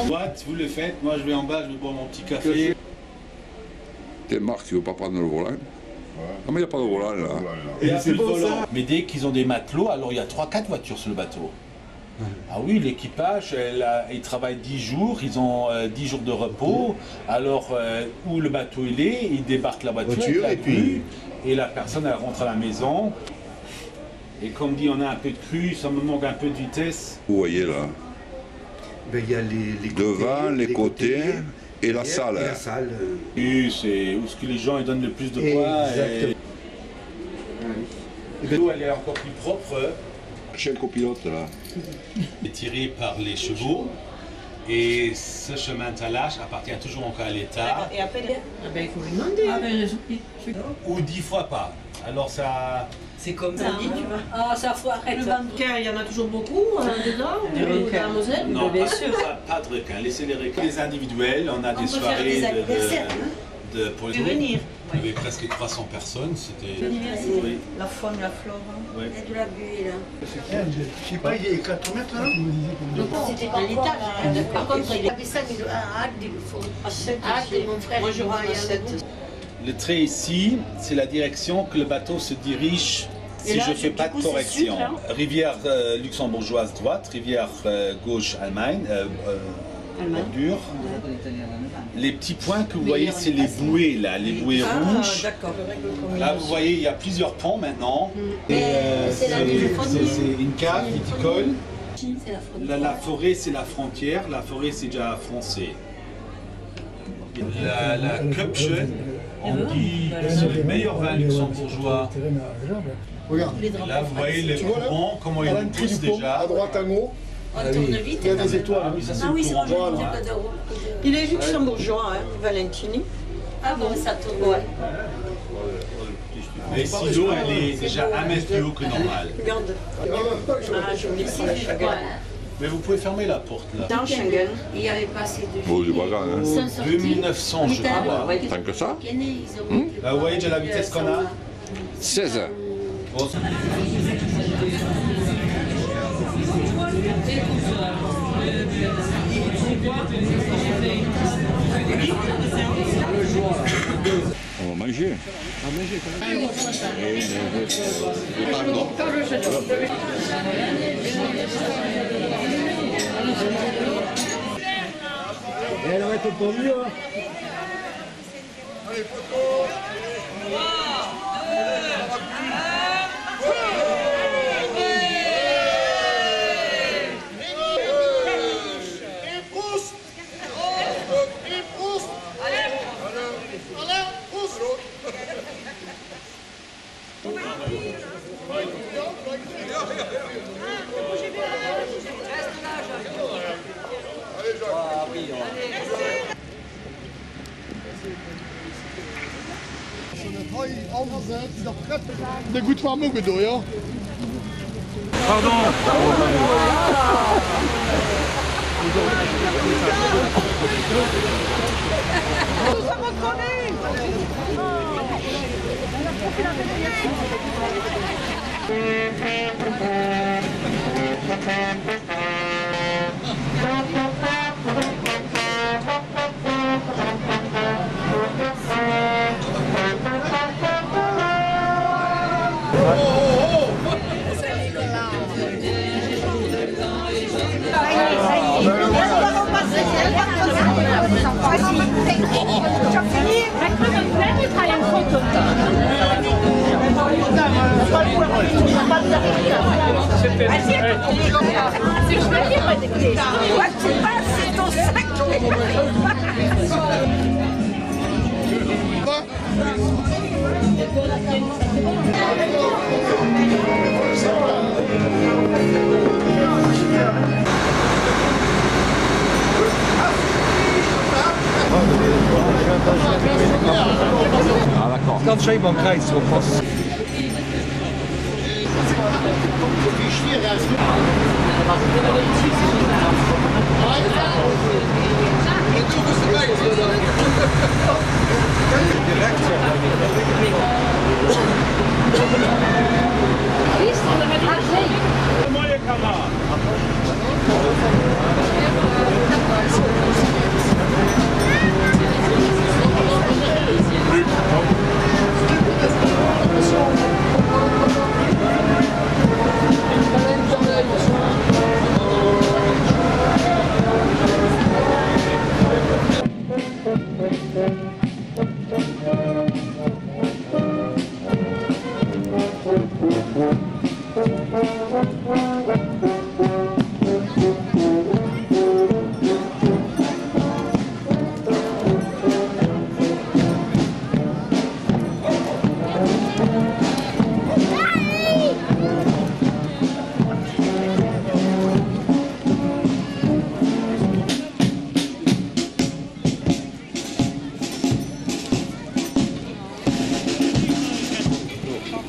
Droite, vous le faites, moi je vais en bas, je vais boire mon petit café. T'es Marc, tu veux pas prendre le volant? Ah mais il n'y a pas de volant là. Et c'est bon ça. Mais dès qu'ils ont des matelots, alors il y a 3-4 voitures sur le bateau. Ah oui, l'équipage, ils travaillent 10 jours, ils ont 10 jours de repos. Alors, où le bateau il est, ils débarquent la voiture et puis et la personne elle rentre à la maison. Et comme dit, on a un peu de crue, ça me manque un peu de vitesse. Vous voyez là, Ben, il y a les devant, les côtés et la salle. Et la salle. Oui, c'est où ce que les gens ils donnent le plus de poids. Et l'eau elle est encore plus propre. Chez le copilote là. Est tiré par les chevaux et ce chemin de talage appartient toujours encore à l'État. Et après, il faut lui demander. Ou 10 fois pas. Alors ça. C'est comme ça, tu vois. Ah, ça faut arrêter. Le bancaire, il y en a toujours beaucoup dedans, dans la Moselle. Non, bien sûr. pas de requins. Laissez les requins. Les individuels, on a des peut faire soirées des anniversaires, pour les venir. Il y avait presque 300 personnes. C'était. Oui. La faune, la flore. Oui. Il y a de la buée là. Je sais pas, il y a 4 mètres là. C'était pas l'étage. Par contre, il avait ça, mais hâte de le fond. Hâte de mon frère. Moi, je vois à 7. Le trait ici, c'est la direction que le bateau se dirige si là, je ne fais pas de coup, c'est correction. sud, là. Rivière luxembourgeoise droite, rivière gauche Allemagne, bordure. Les petits points que vous voyez, c'est les bouées là, les bouées rouges. D'accord. Là, vous voyez, il y a plusieurs ponts maintenant. C'est la C'est une cave viticole. C'est la frontière. La forêt, c'est la frontière. La forêt, c'est déjà français. La Köpchen, on dit que c'est le meilleur vin luxembourgeois. Regarde. Là, vous voyez les courants, comment ils poussent déjà. À droite, en haut, On tourne vite. il y a des étoiles. Ah oui, ça c'est Ah oui, le c'est courant. bon, Voilà. Il est luxembourgeois, hein, Valentini. Ah bon, ça tourne. Ouais. Mais si l'eau, elle est déjà 1 mètre plus haut que normal. Regarde. Ah, joli, c'est la Schengen. Mais vous pouvez fermer la porte là. Dans Schengen. Il n'y avait pas assez de Bon, c'est pas grave, hein. Ils sont sortis. 2900, je crois. Tant que ça? Là, vous voyez déjà la vitesse qu'on a. 16. Bon, On va manger. Et elle va être pas mieux. Anderzijds, dat goed van mogen door, ja? pardon. Ah d'accord. Ganz schön beim Kreis, so fast. Mooie kamera.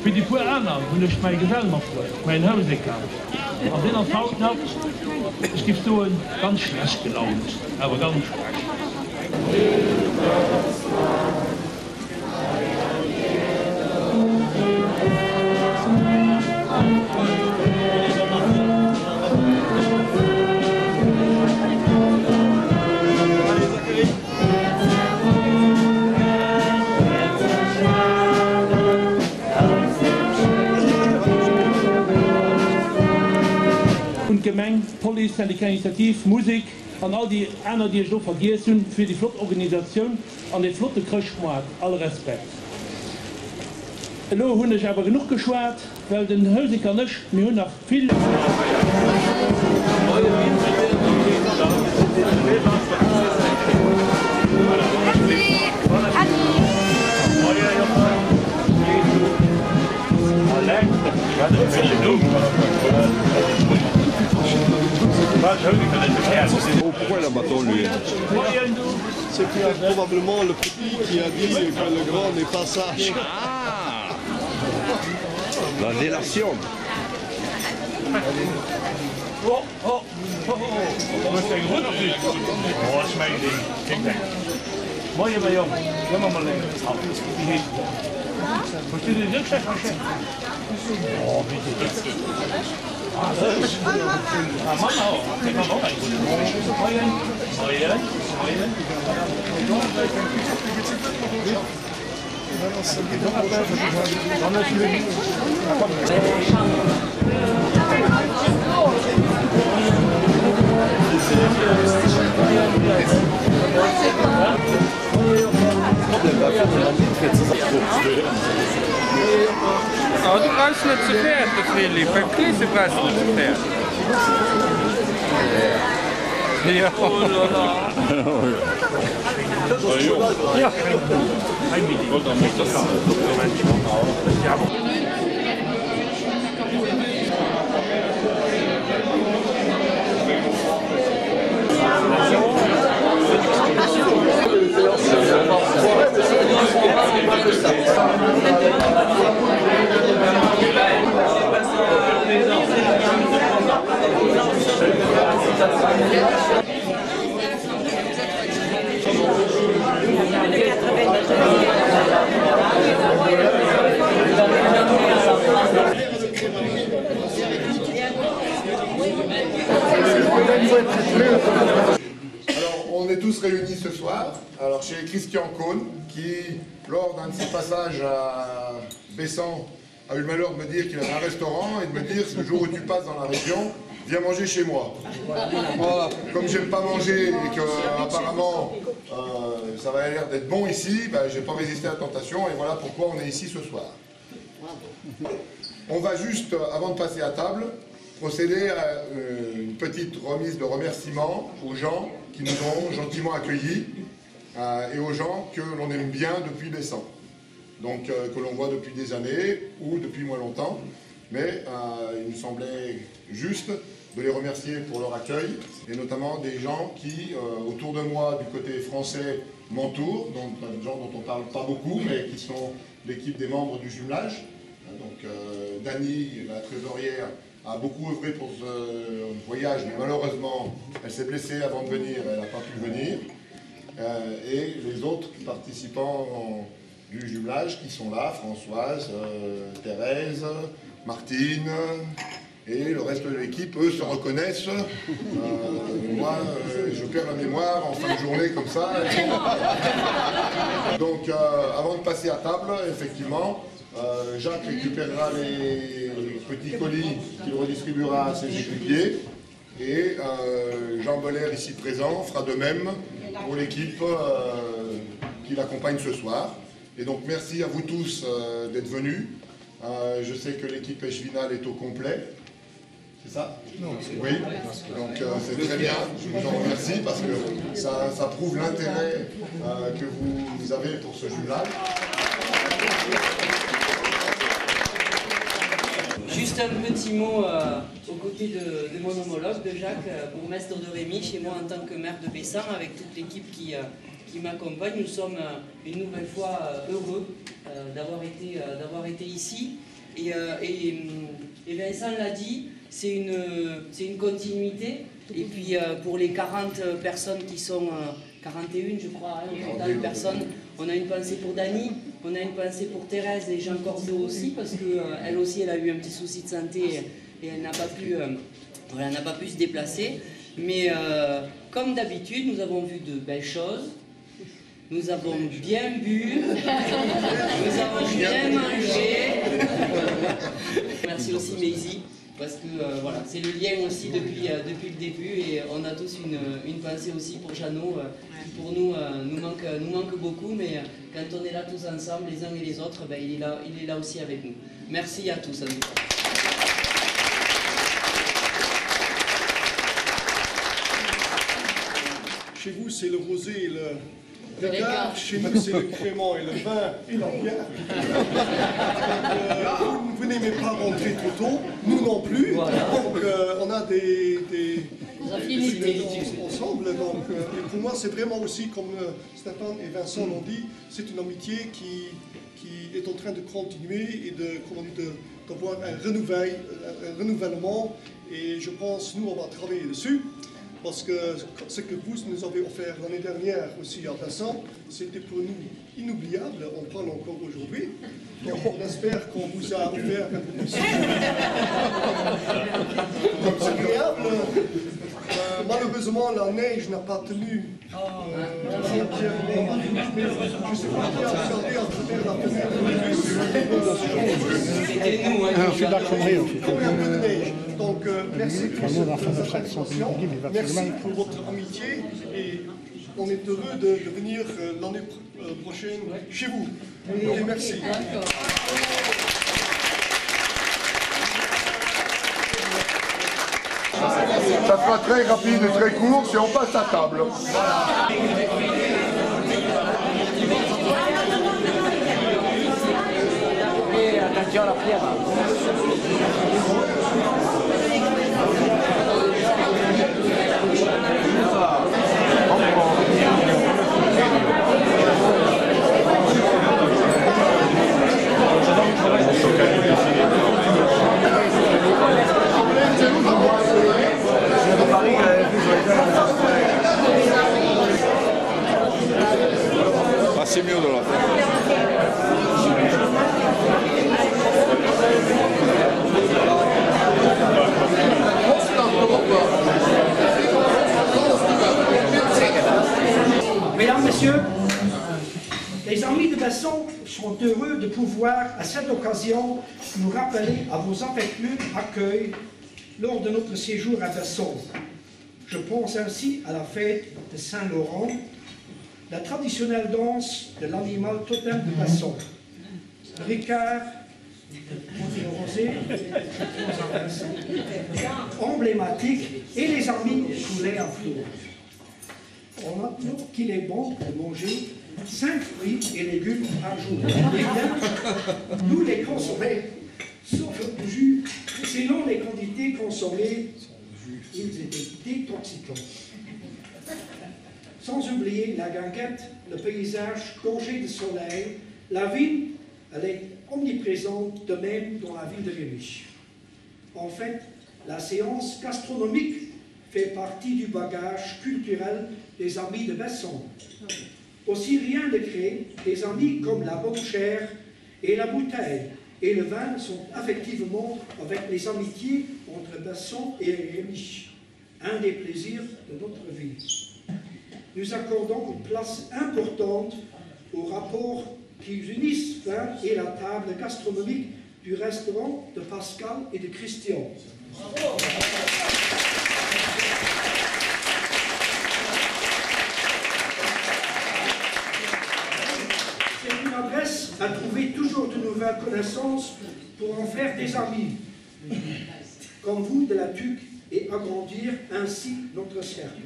Für die paar anderen und ich mein Gesell noch mein Hause kam. Auf den Haut noch es gibt so ein ganz schlecht gelaunt, aber ganz schlecht. Gemeng, Poli, Initiativ, Musik an all die einer die so vergessen für die Flottorganisation an den Flotte Kröchmarkt, alle Respekt. Lo hun ich aber genug geschwert, weil den Hölsiker nicht mir hun nach viel. Pourquoi la bâton lui? C'est probablement le petit qui a dit que le grand n'est pas sage. Ah, la délation. Mooi bij jou. Helemaal maar lekker. Die heeft het. Moet je dit ook zeggen? Oh, weet je dat? Ah, dat is. Ah, mama, kijk maar op. Mooi, mooi, mooi. Oh, du brauchst nicht zu fährt, das Willi. Beim Kiese brauchst du nicht zu fährt. Ja. Ja. Alors, on est tous réunis ce soir. Alors, chez Christian Cohn, qui, lors d'un de ses passages à Bessan, a eu le malheur de me dire qu'il avait un restaurant et de me dire, le jour où tu passes dans la région, viens manger chez moi. Voilà. Comme j'aime pas manger et que apparemment ça va l'air d'être bon ici, ben, j'ai pas résisté à la tentation et voilà pourquoi on est ici ce soir. On va juste, avant de passer à table, procéder à une petite remise de remerciements aux gens qui nous ont gentiment accueillis et aux gens que l'on aime bien depuis Bessan. Donc que l'on voit depuis des années ou depuis moins longtemps. Mais il me semblait juste de les remercier pour leur accueil et notamment des gens qui, autour de moi, du côté français, m'entourent, donc des gens dont on ne parle pas beaucoup, mais qui sont l'équipe des membres du jumelage. Donc Dani, la trésorière, a beaucoup œuvré pour ce voyage, mais malheureusement, elle s'est blessée avant de venir, elle n'a pas pu venir. Et les autres participants du jumelage qui sont là, Françoise, Thérèse, Martine et le reste de l'équipe, eux se reconnaissent. Moi, je perds la mémoire en fin de journée comme ça. Donc, avant de passer à table, effectivement, Jacques récupérera les petits colis qu'il redistribuera à ses équipiers. Et Jean Boller, ici présent, fera de même pour l'équipe qui l'accompagne ce soir. Et donc merci à vous tous d'être venus. Je sais que l'équipe Echevinal est au complet. C'est ça? Non, oui, donc c'est très bien, je vous en remercie parce que ça prouve l'intérêt que vous avez pour ce jumelage. Juste un petit mot aux côtés de mon homologue, de Jacques, bourgmestre de Rémy, chez moi en tant que maire de Bessan, avec toute l'équipe qui m'accompagne. Nous sommes une nouvelle fois heureux d'avoir été ici. Et Vincent l'a dit, c'est une continuité. Et puis pour les 40 personnes qui sont, 41 je crois, au total de personnes, on a une pensée pour Dany, on a une pensée pour Thérèse et Jean Corbeau aussi, parce qu'elle aussi elle a eu un petit souci de santé et elle n'a pas pu se déplacer. Mais comme d'habitude, nous avons vu de belles choses. Nous avons bien bu, nous avons bien mangé. Merci aussi Maisie, parce que voilà, c'est le lien aussi depuis le début et on a tous une pensée aussi pour Jeannot, qui pour nous manque beaucoup, mais quand on est là tous ensemble, les uns et les autres, ben, il est là aussi avec nous. Merci à tous. Chez vous, c'est le rosé et le Ricard. Chez nous, c'est le crément et le vin et la bière. Vous n'aimez pas rentrer trop tôt, nous non plus. Voilà. Donc, on a des ensemble. Donc, et pour moi, c'est vraiment aussi, comme Stéphane et Vincent l'ont dit, c'est une amitié qui est en train de continuer et d'avoir un renouvellement. Et je pense, nous, on va travailler dessus. Parce que ce que vous nous avez offert l'année dernière aussi à Bessan, c'était pour nous inoubliable, on parle encore aujourd'hui. Donc on espère qu'on vous a offert un peu plus. C'est agréable. Malheureusement, la neige n'a pas tenu. Je ne sais pas qui a regardé à travers la fenêtre. C'était nous, hein. Il y a un peu de neige. Donc, merci pour cette attention. Merci pour votre amitié. Et on est heureux de venir l'année prochaine chez vous. Et merci. Ça sera très rapide et très court si on passe à table. Et attention à la pierre. Ah, c'est mieux de la faire. Mesdames, Messieurs, les amis de Bessan sont heureux de pouvoir, à cette occasion, nous rappeler à vos affectueux accueils lors de notre séjour à Bessan. Je pense ainsi à la fête de Saint-Laurent, la traditionnelle danse de l'animal totem de Bessan, le Ricard, le rosé, emblématique, et les amis coulés à flot. On a trouvé qu'il est bon de manger 5 fruits et légumes par jour. Eh bien, nous les consommer, sauf le jus, sinon les quantités consommées, ils étaient détoxicants. Sans oublier la guinguette, le paysage gorgé de soleil, la ville, elle est omniprésente, de même dans la ville de Rémy. En fait, la séance gastronomique fait partie du bagage culturel des amis de Bessan. Aussi rien de créé, des amis comme la bouchère et la bouteille et le vin sont effectivement avec les amitiés entre Bessan et Rémy, un des plaisirs de notre vie. Nous accordons une place importante au rapport qui unissent vin et la table gastronomique du restaurant de Pascal et de Christian. C'est une adresse à trouver toujours de nouvelles connaissances pour en faire des amis, comme vous de la TUC, et agrandir ainsi notre cercle.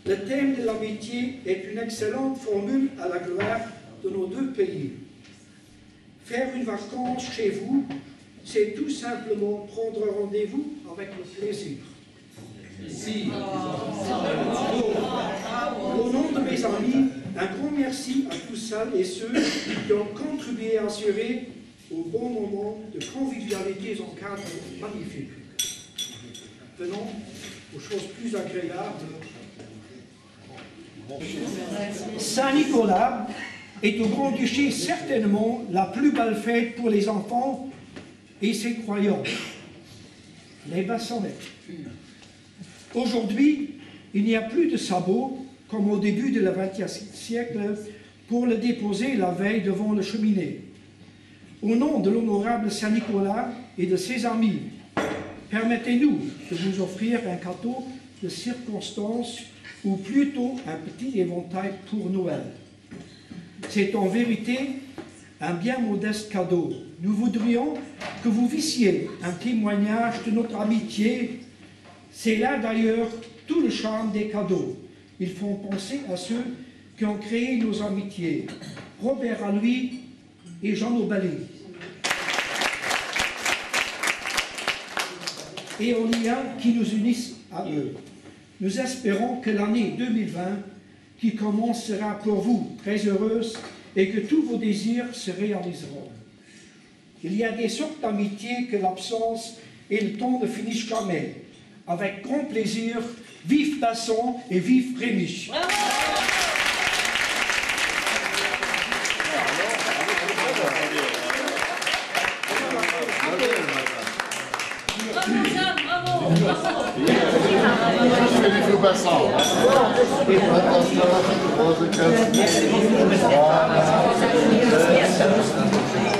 Le thème de l'amitié est une excellente formule à la gloire de nos deux pays. Faire une vacance chez vous, c'est tout simplement prendre rendez-vous avec le plaisir. Si. Au nom de mes amis, un grand merci à tous celles et ceux qui ont contribué à assurer au bon moment de convivialité en cadre magnifique. Venons aux choses plus agréables. Saint-Nicolas est au Grand-Duché certainement la plus belle fête pour les enfants et ses croyants, les bassonnettes. Aujourd'hui, il n'y a plus de sabots, comme au début de XXe siècle, pour le déposer la veille devant le cheminée. Au nom de l'honorable Saint-Nicolas et de ses amis, permettez-nous de vous offrir un cadeau de circonstance, ou plutôt un petit éventail pour Noël. C'est en vérité un bien modeste cadeau. Nous voudrions que vous vissiez un témoignage de notre amitié. C'est là d'ailleurs tout le charme des cadeaux. Ils font penser à ceux qui ont créé nos amitiés, Robert Allouis et Jean Aubalet. Et aux liens qui nous unissent à eux. Nous espérons que l'année 2020 qui commence sera pour vous très heureuse et que tous vos désirs se réaliseront. Il y a des sortes d'amitié que l'absence et le temps ne finissent jamais. Avec grand plaisir, vive Tasson et vive Rémiche. Philippe Bassan.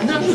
Non, je